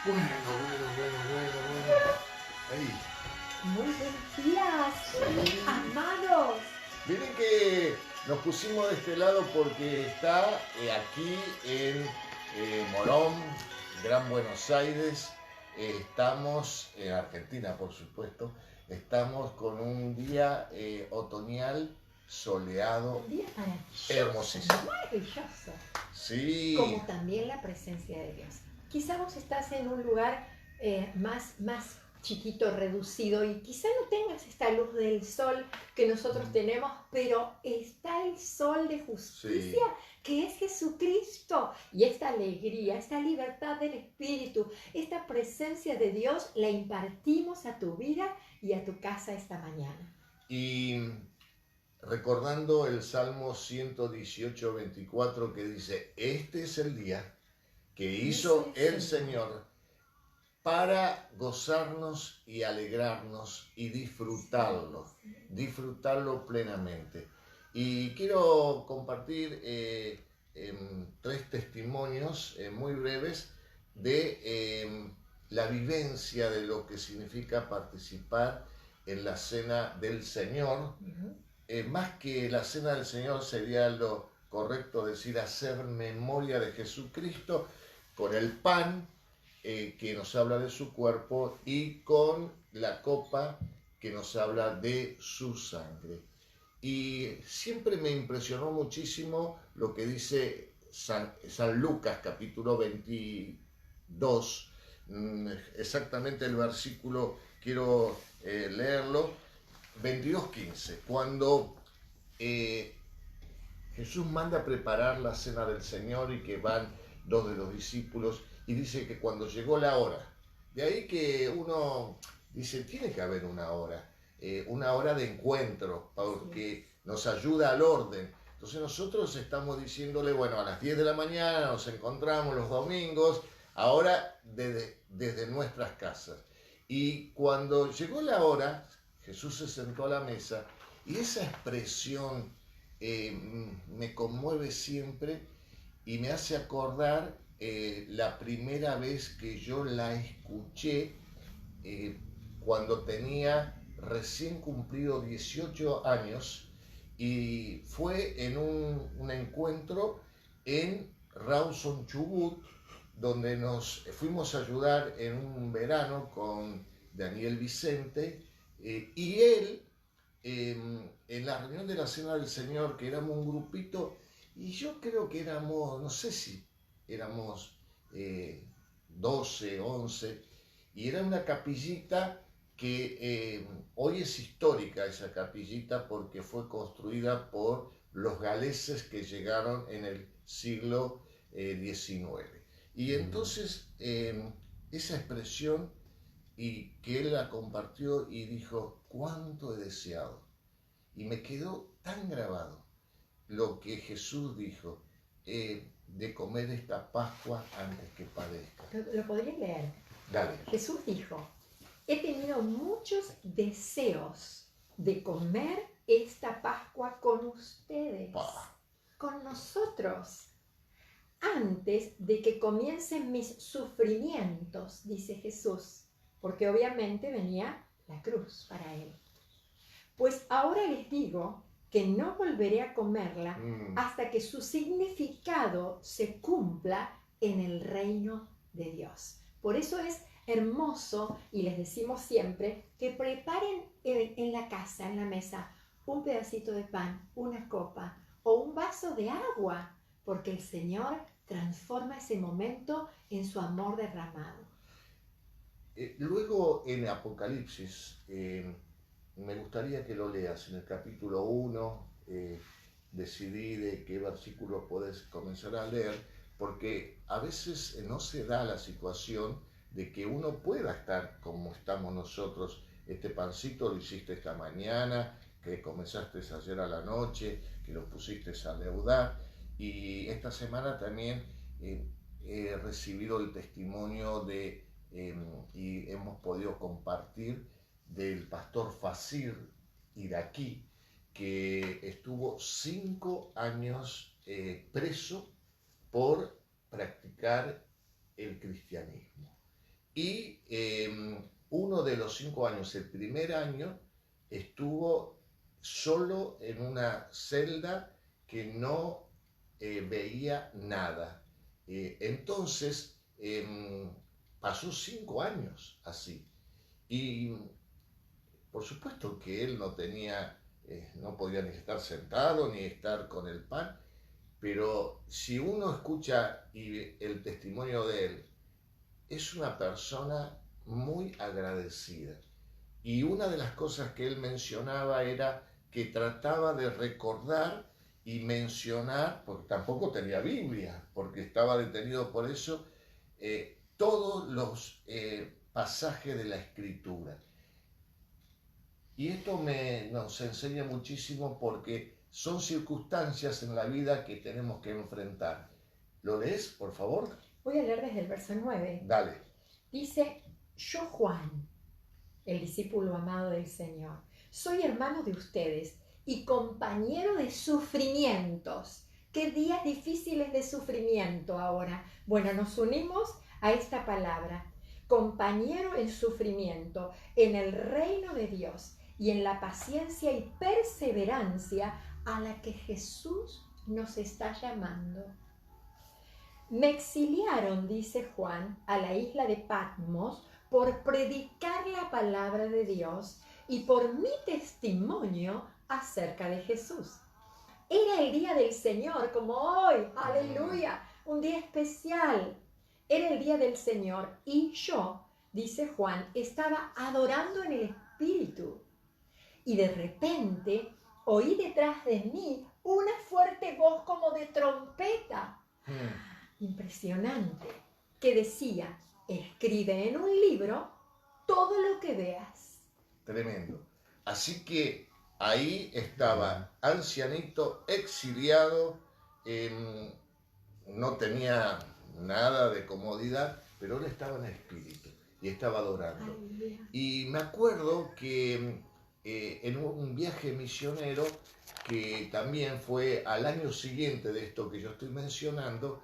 Bueno. Ahí. Muy buenos días, Sí. amados. Miren que nos pusimos de este lado porque está aquí en Morón, Gran Buenos Aires. Estamos en Argentina, por supuesto. Estamos con un día otoñal soleado, Un día maravilloso, hermosísimo. maravilloso. Sí. Como también la presencia de Dios. Quizá vos estás en un lugar más chiquito, reducido, y quizá no tengas esta luz del sol que nosotros tenemos, pero está el sol de justicia, Sí. que es Jesucristo. Y esta alegría, esta libertad del Espíritu, esta presencia de Dios la impartimos a tu vida y a tu casa esta mañana. Y recordando el Salmo 118, 24 que dice, este es el día que hizo el Señor para gozarnos y alegrarnos y disfrutarlo, disfrutarlo plenamente. Y quiero compartir 3 testimonios muy breves de la vivencia de lo que significa participar en la Cena del Señor. Más que la Cena del Señor sería lo correcto decir hacer memoria de Jesucristo con el pan que nos habla de su cuerpo y con la copa que nos habla de su sangre. Y siempre me impresionó muchísimo lo que dice San Lucas capítulo 22, exactamente el versículo, quiero leerlo, 22:15, cuando Jesús manda a preparar la cena del Señor y que van 2 de los discípulos y dice que cuando llegó la hora, de ahí que uno dice, tiene que haber una hora de encuentro, porque nos ayuda al orden. Entonces nosotros estamos diciéndole, bueno, a las 10 de la mañana nos encontramos los domingos, ahora desde nuestras casas. Y cuando llegó la hora, Jesús se sentó a la mesa y esa expresión me conmueve siempre y me hace acordar la primera vez que yo la escuché cuando tenía recién cumplido 18 años y fue en un encuentro en Rawson, Chubut, donde nos fuimos a ayudar en un verano con Daniel Vicente y él en la reunión de la Cena del Señor, que éramos un grupito, y yo creo que éramos, no sé si éramos 12, 11, y era una capillita que hoy es histórica esa capillita porque fue construida por los galeses que llegaron en el siglo XIX. Y entonces esa expresión y que él la compartió y dijo, cuánto he deseado. Y me quedó tan grabado lo que Jesús dijo, de comer esta Pascua antes que padezca. ¿Lo podrías leer? Dale. Jesús dijo, he tenido muchos deseos de comer esta Pascua con ustedes, con nosotros, antes de que comiencen mis sufrimientos, dice Jesús, porque obviamente venía la cruz para él. Pues ahora les digo que no volveré a comerla hasta que su significado se cumpla en el reino de Dios. Por eso es hermoso, y les decimos siempre, que preparen en la casa, en la mesa, un pedacito de pan, una copa o un vaso de agua, porque el Señor transforma ese momento en su amor derramado. Luego en Apocalipsis, me gustaría que lo leas en el capítulo 1, decidí de qué versículo podés comenzar a leer, porque a veces no se da la situación de que uno pueda estar como estamos nosotros. Este pancito lo hiciste esta mañana, que comenzaste ayer a la noche, que lo pusiste a leudar, y esta semana también he recibido el testimonio de y hemos podido compartir del pastor Fasir iraquí, que estuvo 5 años preso por practicar el cristianismo. Y uno de los 5 años, el primer año, estuvo solo en una celda que no veía nada. Entonces, pasó 5 años así. Y por supuesto que él no tenía, no podía ni estar sentado ni estar con el pan, pero si uno escucha el testimonio de él, es una persona muy agradecida. Y una de las cosas que él mencionaba era que trataba de recordar y mencionar, porque tampoco tenía Biblia, porque estaba detenido por eso, todos los pasajes de la Escritura. Y esto nos enseña muchísimo porque son circunstancias en la vida que tenemos que enfrentar. ¿Lo lees, por favor? Voy a leer desde el verso 9. Dale. Dice, yo Juan, el discípulo amado del Señor, soy hermano de ustedes y compañero de sufrimientos. ¿Qué días difíciles de sufrimiento ahora? Bueno, nos unimos a esta palabra. Compañero en sufrimiento, en el reino de Dios y en la paciencia y perseverancia a la que Jesús nos está llamando. Me exiliaron, dice Juan, a la isla de Patmos por predicar la palabra de Dios y por mi testimonio acerca de Jesús. Era el día del Señor, como hoy, aleluya, un día especial. Era el día del Señor y yo, dice Juan, estaba adorando en el Espíritu. Y de repente oí detrás de mí una fuerte voz como de trompeta. Impresionante, que decía, escribe en un libro todo lo que veas. Tremendo. Así que ahí estaba ancianito, exiliado, no tenía nada de comodidad, pero él estaba en espíritu y estaba adorando. Aleluya. Y me acuerdo que en un viaje misionero, que también fue al año siguiente de esto que yo estoy mencionando,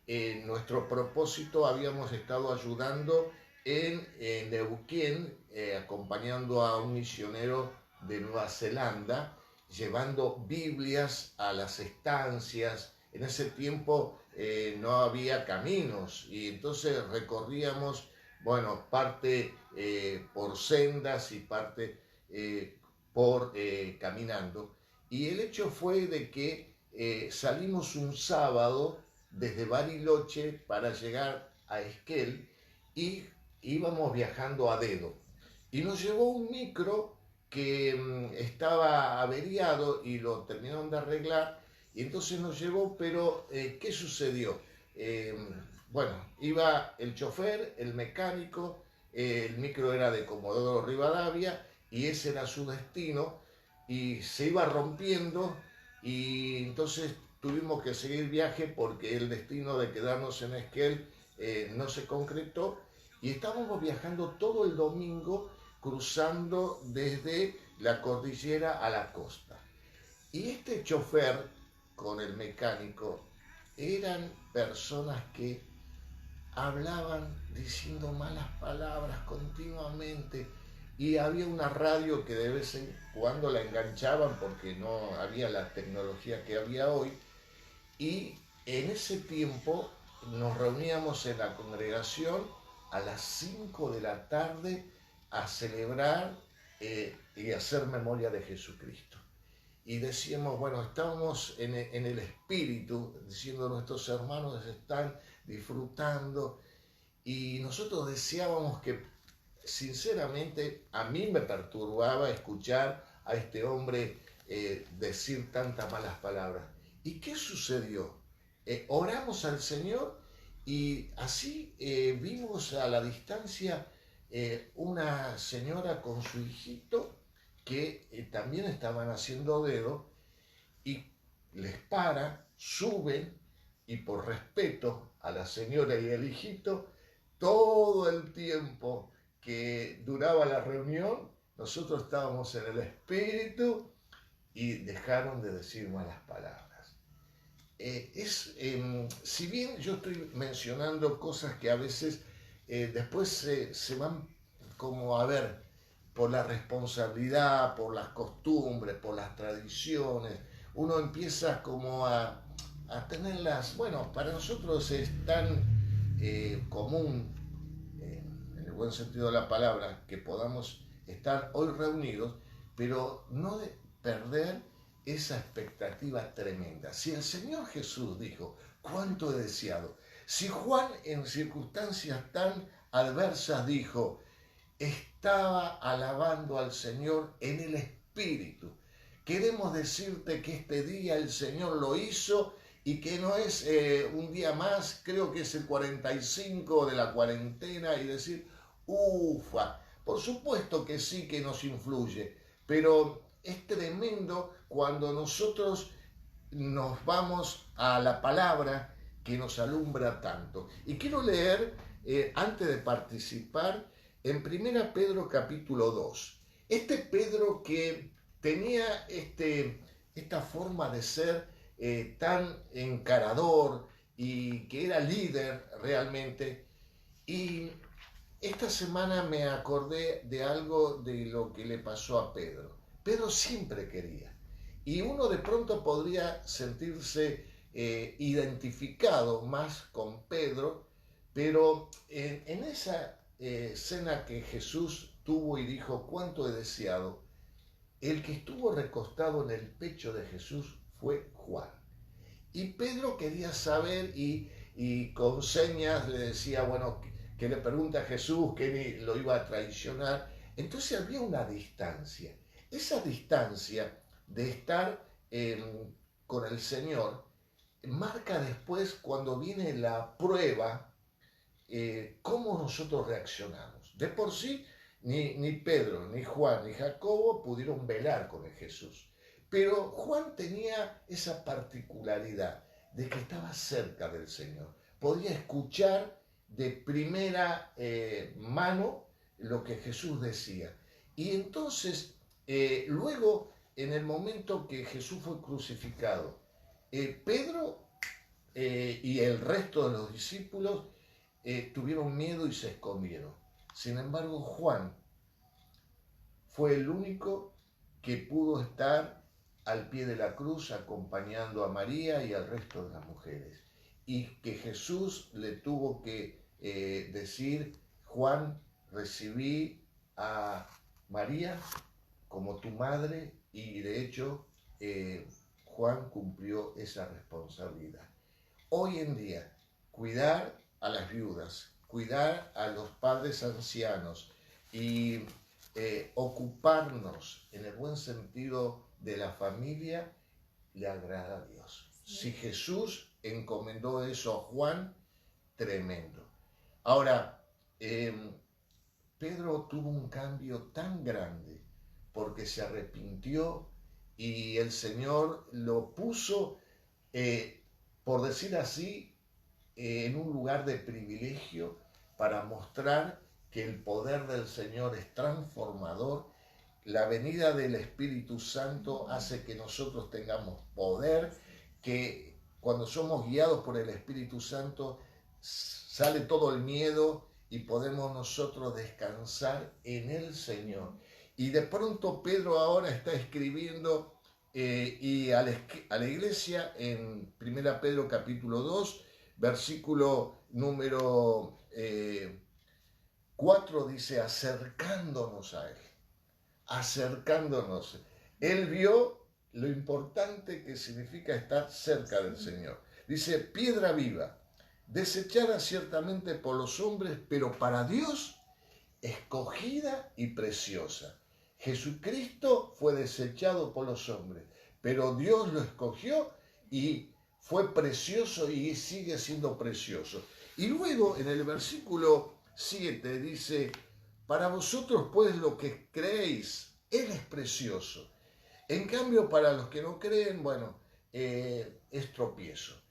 en nuestro propósito habíamos estado ayudando en Neuquén, acompañando a un misionero de Nueva Zelanda, llevando Biblias a las estancias. En ese tiempo no había caminos y entonces recorríamos, bueno, parte por sendas y parte por caminando. Y el hecho fue de que salimos un sábado desde Bariloche para llegar a Esquel y íbamos viajando a dedo. Y nos llevó un micro que estaba averiado y lo terminaron de arreglar y entonces nos llevó, pero ¿qué sucedió? Bueno, iba el chofer, el mecánico, el micro era de Comodoro Rivadavia y ese era su destino y se iba rompiendo y entonces tuvimos que seguir viaje porque el destino de quedarnos en Esquel no se concretó y estábamos viajando todo el domingo cruzando desde la cordillera a la costa. Y este chofer con el mecánico eran personas que hablaban diciendo malas palabras continuamente y había una radio que de vez en cuando la enganchaban porque no había la tecnología que había hoy. Y en ese tiempo nos reuníamos en la congregación a las 5 de la tarde a celebrar y hacer memoria de Jesucristo. Y decíamos, bueno, estábamos en el espíritu, diciendo nuestros hermanos están disfrutando. Y nosotros deseábamos que, sinceramente, a mí me perturbaba escuchar a este hombre decir tantas malas palabras. ¿Y qué sucedió? Oramos al Señor y así vimos a la distancia una señora con su hijito que también estaban haciendo dedo y les para, suben y por respeto a la señora y el hijito, todo el tiempo que duraba la reunión, nosotros estábamos en el espíritu y dejaron de decir malas palabras. Si bien yo estoy mencionando cosas que a veces después se van como a ver por la responsabilidad, por las costumbres, por las tradiciones. Uno empieza como a tenerlas, bueno, para nosotros es tan común, en el buen sentido de la palabra, que podamos estar hoy reunidos, pero no de perder esa expectativa tremenda. Si el Señor Jesús dijo, ¿cuánto he deseado? Si Juan en circunstancias tan adversas dijo, estaba alabando al Señor en el Espíritu. Queremos decirte que este día el Señor lo hizo y que no es un día más, creo que es el 45 de la cuarentena, y decir, ufa, por supuesto que sí que nos influye, pero es tremendo cuando nosotros nos vamos a la palabra que nos alumbra tanto. Y quiero leer, antes de participar, en 1 Pedro capítulo 2. Este Pedro que tenía esta forma de ser tan encarador y que era líder realmente. Y esta semana me acordé de algo de lo que le pasó a Pedro. Pedro siempre quería. Y uno de pronto podría sentirse identificado más con Pedro, pero en esa cena que Jesús tuvo y dijo, ¿cuánto he deseado? El que estuvo recostado en el pecho de Jesús fue Juan. Y Pedro quería saber y con señas le decía, bueno, que le pregunta a Jesús que lo iba a traicionar. Entonces había una distancia. Esa distancia de estar con el Señor marca después, cuando viene la prueba, cómo nosotros reaccionamos. De por sí, ni Pedro, ni Juan, ni Jacobo pudieron velar con el Jesús. Pero Juan tenía esa particularidad de que estaba cerca del Señor. Podía escuchar de primera mano lo que Jesús decía. Y entonces, luego, en el momento que Jesús fue crucificado, Pedro y el resto de los discípulos tuvieron miedo y se escondieron. Sin embargo, Juan fue el único que pudo estar al pie de la cruz acompañando a María y al resto de las mujeres. Y que Jesús le tuvo que decir, Juan, recibí a María como tu madre, y de hecho Juan cumplió esa responsabilidad. Hoy en día, cuidar a las viudas, cuidar a los padres ancianos y ocuparnos en el buen sentido de la familia, le agrada a Dios. Sí. Si Jesús encomendó eso a Juan, tremendo. Ahora, Pedro tuvo un cambio tan grande porque se arrepintió y el Señor lo puso, por decir así, en un lugar de privilegio para mostrar que el poder del Señor es transformador. La venida del Espíritu Santo hace que nosotros tengamos poder, que cuando somos guiados por el Espíritu Santo sale todo el miedo y podemos nosotros descansar en el Señor. Y de pronto Pedro ahora está escribiendo y a la iglesia en 1 Pedro capítulo 2, versículo número 4 dice, acercándonos a Él, acercándonos. Él vio lo importante que significa estar cerca del Señor. Dice, piedra viva, desechada ciertamente por los hombres, pero para Dios escogida y preciosa. Jesucristo fue desechado por los hombres, pero Dios lo escogió y fue precioso y sigue siendo precioso. Y luego en el versículo 7 dice, para vosotros pues lo que creéis, Él es precioso. En cambio para los que no creen, bueno, es tropiezo.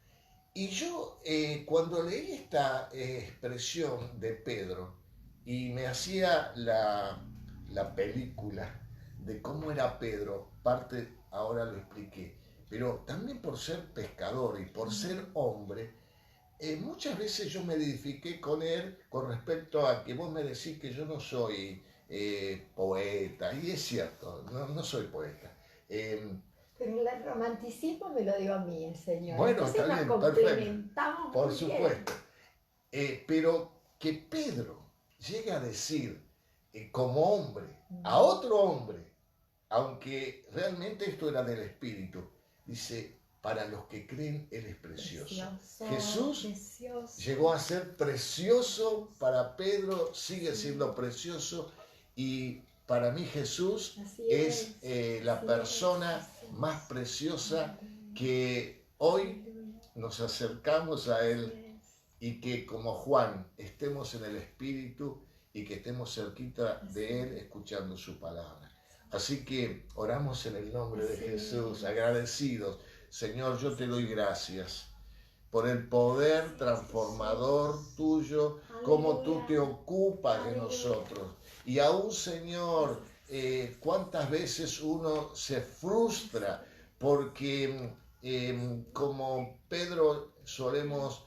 Y yo cuando leí esta expresión de Pedro y me hacía la película de cómo era Pedro, parte ahora lo expliqué, pero también por ser pescador y por ser hombre, muchas veces yo me edifiqué con él con respecto a que vos me decís que yo no soy poeta, y es cierto, no soy poeta. Pero el romanticismo me lo dio a mí el Señor. Bueno, Entonces está nos bien, perfecto, complementamos por muy supuesto. Pero que Pedro llegue a decir como hombre a otro hombre, aunque realmente esto era del Espíritu, dice, para los que creen Él es precioso. Jesús llegó a ser precioso para Pedro, sigue siendo precioso, y para mí Jesús es la persona más preciosa que hoy nos acercamos a Él, y que como Juan estemos en el Espíritu y que estemos cerquita de Él escuchando su palabra. Así que oramos en el nombre de Jesús, agradecidos. Señor, yo te doy gracias por el poder transformador tuyo, como tú te ocupas de nosotros. Y aún, Señor, cuántas veces uno se frustra porque como Pedro solemos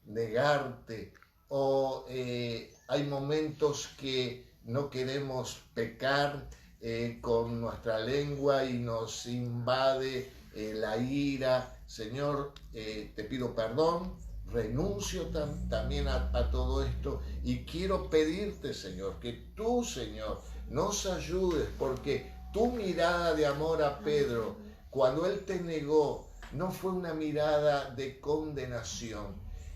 negarte, o hay momentos que no queremos pecar con nuestra lengua y nos invade la ira. Señor, te pido perdón, renuncio también a todo esto, y quiero pedirte, Señor, que tú, Señor, nos ayudes, porque tu mirada de amor a Pedro, cuando él te negó, no fue una mirada de condenación,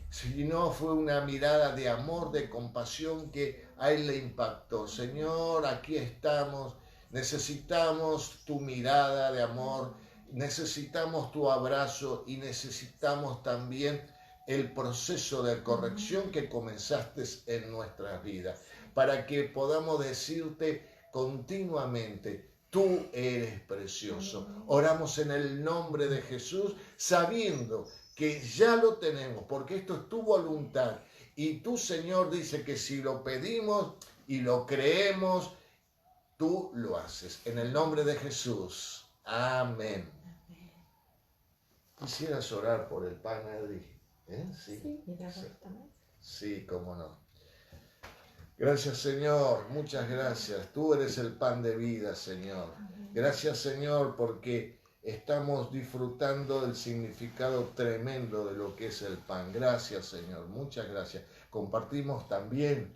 sino fue una mirada de amor, de compasión que a él le impactó. Señor, aquí estamos, necesitamos tu mirada de amor, necesitamos tu abrazo y necesitamos también el proceso de corrección que comenzaste en nuestras vidas, para que podamos decirte continuamente, tú eres precioso. Oramos en el nombre de Jesús, sabiendo que ya lo tenemos, porque esto es tu voluntad. Y tú, Señor, dice que si lo pedimos y lo creemos, tú lo haces. En el nombre de Jesús. Amén. ¿Quisieras orar por el pan, Adri? Sí, sí, cómo no. Gracias, Señor, muchas gracias. Tú eres el pan de vida, Señor. Gracias, Señor, porque estamos disfrutando del significado tremendo de lo que es el pan. Gracias, Señor, muchas gracias. Compartimos también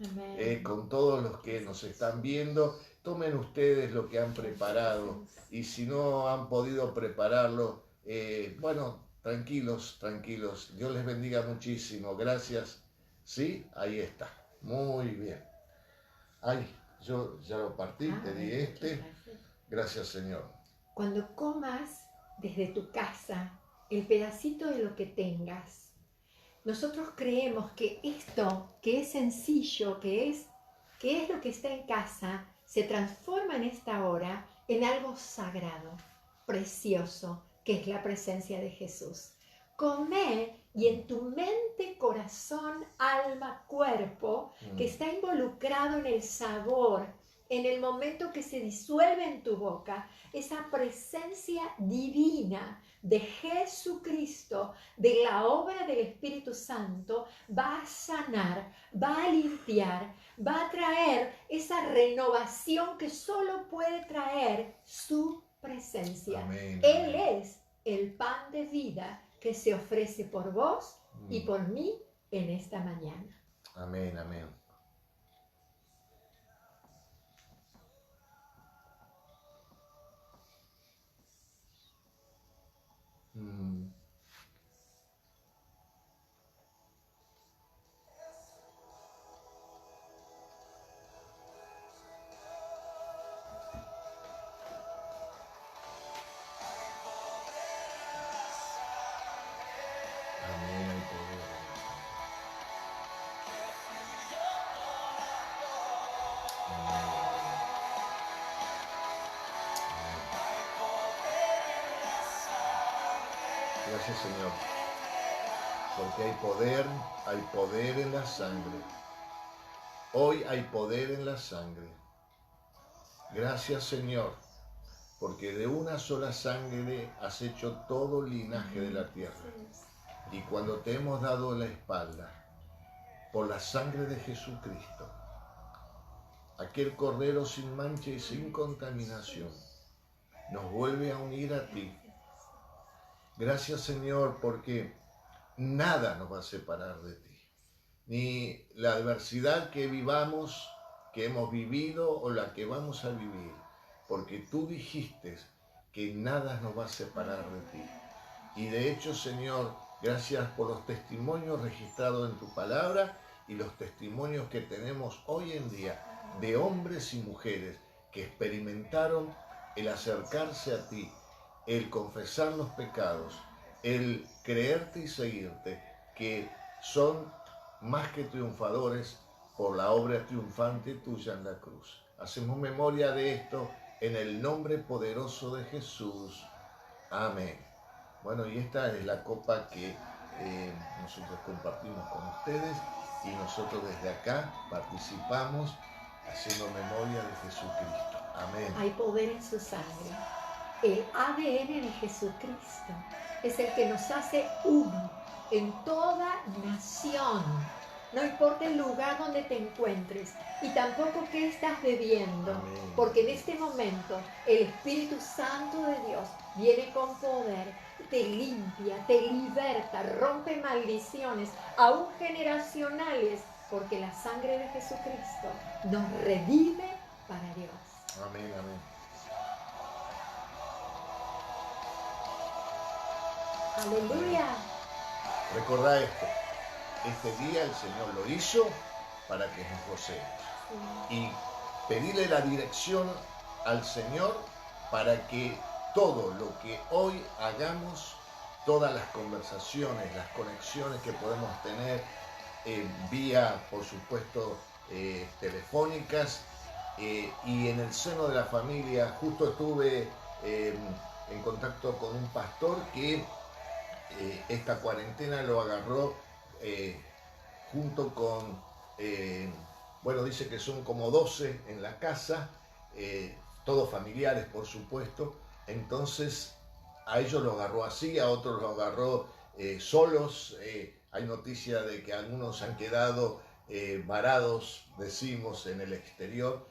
con todos los que nos están viendo. Tomen ustedes lo que han preparado, y si no han podido prepararlo, bueno, tranquilos, tranquilos. Dios les bendiga muchísimo. Gracias. Sí, ahí está. Muy bien. Ay, yo ya lo partí, te di este. Gracias, Señor. Cuando comas desde tu casa el pedacito de lo que tengas, nosotros creemos que esto, que es sencillo, que es lo que está en casa, se transforma en esta hora en algo sagrado, precioso, que es la presencia de Jesús. Come, y en tu mente, corazón, alma, cuerpo, que está involucrado en el sabor, en el momento que se disuelve en tu boca, esa presencia divina de Jesucristo, de la obra del Espíritu Santo, va a sanar, va a limpiar, va a traer esa renovación que solo puede traer su presencia. Amén. Él es el pan de vida que se ofrece por vos y por mí en esta mañana. Amén, amén. Gracias, Señor, porque hay poder en la sangre. Hoy hay poder en la sangre. Gracias, Señor, porque de una sola sangre has hecho todo linaje de la tierra. Y cuando te hemos dado la espalda, por la sangre de Jesucristo, aquel Cordero sin mancha y sin contaminación, nos vuelve a unir a ti. Gracias, Señor, porque nada nos va a separar de ti. Ni la adversidad que vivamos, que hemos vivido o la que vamos a vivir. Porque tú dijiste que nada nos va a separar de ti. Y de hecho, Señor, gracias por los testimonios registrados en tu palabra y los testimonios que tenemos hoy en día de hombres y mujeres que experimentaron el acercarse a ti, el confesar los pecados, el creerte y seguirte, que son más que triunfadores por la obra triunfante tuya en la cruz. Hacemos memoria de esto en el nombre poderoso de Jesús. Amén. Bueno, y esta es la copa que nosotros compartimos con ustedes y nosotros desde acá participamos haciendo memoria de Jesucristo. Amén. Hay poder en su sangre. El ADN de Jesucristo es el que nos hace uno en toda nación. No importa el lugar donde te encuentres y tampoco qué estás bebiendo. Amén. Porque en este momento el Espíritu Santo de Dios viene con poder, te limpia, te liberta, rompe maldiciones, aún generacionales, porque la sangre de Jesucristo nos redime para Dios. Amén, amén. Aleluya. Recordá esto. Este día el Señor lo hizo para que nos gocemos. Sí. Y pedirle la dirección al Señor para que todo lo que hoy hagamos, todas las conversaciones, las conexiones que podemos tener vía, por supuesto, telefónicas y en el seno de la familia. Justo estuve en contacto con un pastor que esta cuarentena lo agarró junto con, bueno, dice que son como 12 en la casa, todos familiares, por supuesto. Entonces, a ellos lo agarró así, a otros lo agarró solos. Hay noticia de que algunos han quedado varados, decimos, en el exterior.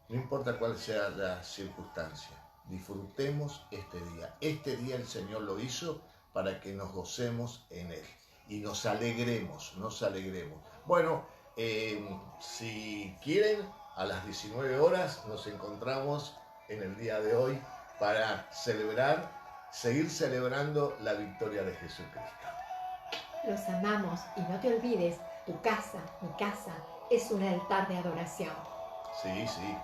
No importa cuál sea la circunstancia, disfrutemos este día. Este día el Señor lo hizo para que nos gocemos en Él y nos alegremos, nos alegremos. Bueno, si quieren, a las 19 horas nos encontramos en el día de hoy para celebrar, seguir celebrando la victoria de Jesucristo. Los amamos y no te olvides, tu casa, mi casa, es un altar de adoración. Sí, sí.